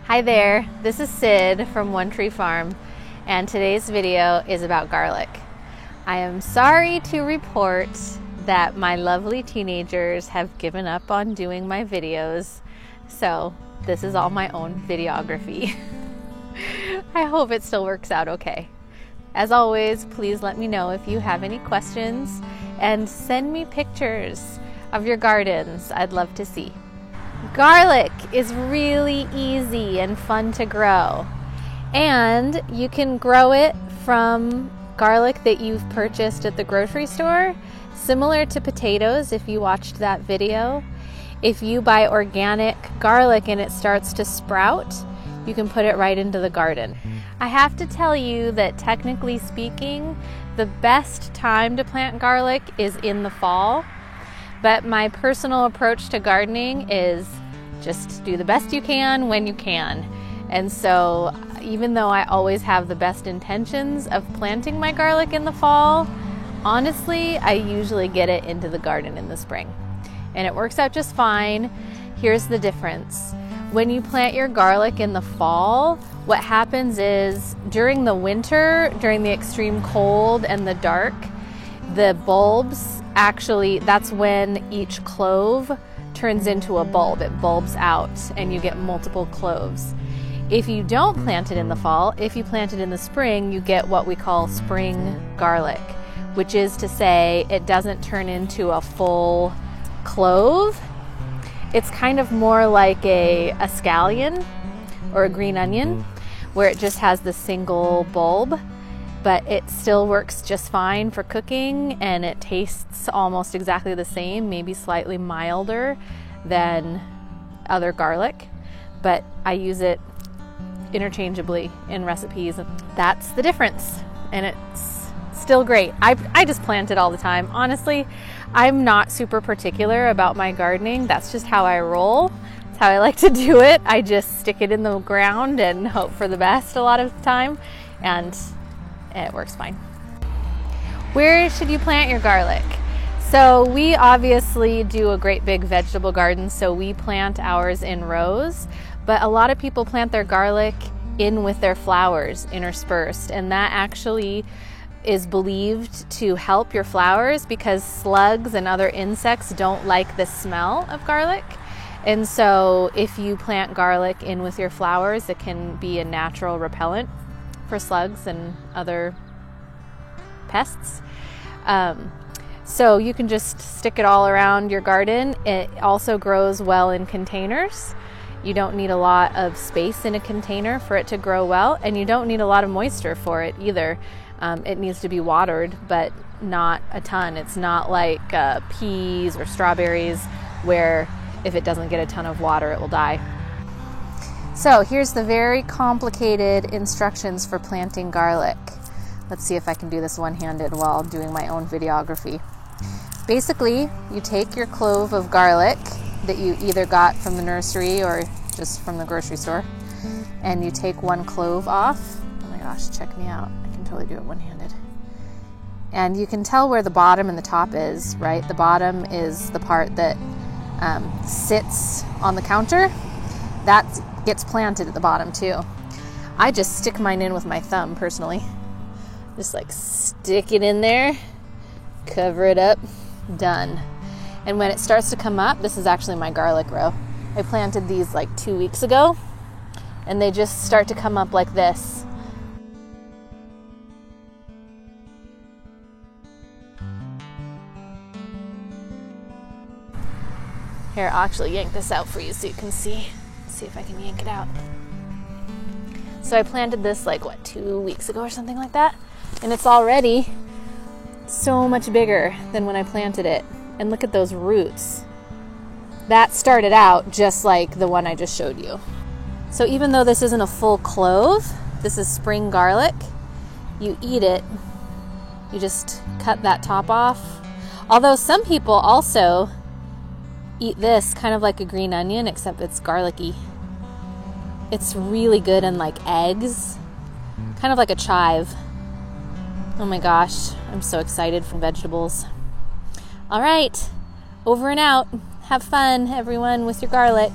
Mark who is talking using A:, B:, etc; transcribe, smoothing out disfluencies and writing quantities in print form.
A: Hi there, this is Sid from One Tree Farm, and today's video is about garlic. I am sorry to report that my lovely teenagers have given up on doing my videos, so this is all my own videography. I hope it still works out okay. As always, please let me know if you have any questions and send me pictures of your gardens. I'd love to see. Garlic is really easy and fun to grow, and you can grow it from garlic that you've purchased at the grocery store, similar to potatoes if you watched that video. If you buy organic garlic and it starts to sprout, you can put it right into the garden. I have to tell you that technically speaking, the best time to plant garlic is in the fall. But my personal approach to gardening is just do the best you can when you can. And so even though I always have the best intentions of planting my garlic in the fall, honestly, I usually get it into the garden in the spring. And it works out just fine. Here's the difference. When you plant your garlic in the fall, what happens is during the winter, during the extreme cold and the dark, the bulbs actually, that's when each clove turns into a bulb. It bulbs out and you get multiple cloves. If you don't plant it in the fall, if you plant it in the spring, you get what we call spring garlic, which is to say it doesn't turn into a full clove. It's kind of more like a scallion or a green onion, where it just has the single bulb. But it still works just fine for cooking, and it tastes almost exactly the same, maybe slightly milder than other garlic, but I use it interchangeably in recipes. That's the difference, and it's still great. I just plant it all the time. Honestly, I'm not super particular about my gardening. That's just how I roll. That's how I like to do it. I just stick it in the ground and hope for the best a lot of the time, and it works fine. Where should you plant your garlic? So we obviously do a great big vegetable garden, so we plant ours in rows, but a lot of people plant their garlic in with their flowers interspersed, and that actually is believed to help your flowers because slugs and other insects don't like the smell of garlic. And so if you plant garlic in with your flowers, it can be a natural repellent for slugs and other pests. So you can just stick it all around your garden. It also grows well in containers. You don't need a lot of space in a container for it to grow well, and you don't need a lot of moisture for it either. It needs to be watered, but not a ton. It's not like peas or strawberries where if it doesn't get a ton of water, it will die. So here's the very complicated instructions for planting garlic. Let's see if I can do this one-handed while doing my own videography. Basically, you take your clove of garlic that you either got from the nursery or just from the grocery store, and you take one clove off. Oh my gosh, check me out. I can totally do it one-handed. And you can tell where the bottom and the top is, right? The bottom is the part that sits on the counter. That gets planted at the bottom too. I just stick mine in with my thumb personally. Just like stick it in there, cover it up, done. And when it starts to come up, this is actually my garlic row. I planted these like 2 weeks ago, and they just start to come up like this. Here, I'll actually yank this out for you so you can see. See if I can yank it out. So I planted this like 2 weeks ago or something like that, and it's already so much bigger than when I planted it. And look at those roots. That started out just like the one I just showed you. So even though this isn't a full clove, this is spring garlic, you eat it, you just cut that top off. Although some people also eat this kind of like a green onion, except it's garlicky. It's really good in like eggs, kind of like a chive. Oh my gosh, I'm so excited for vegetables. All right, over and out. Have fun, everyone, with your garlic.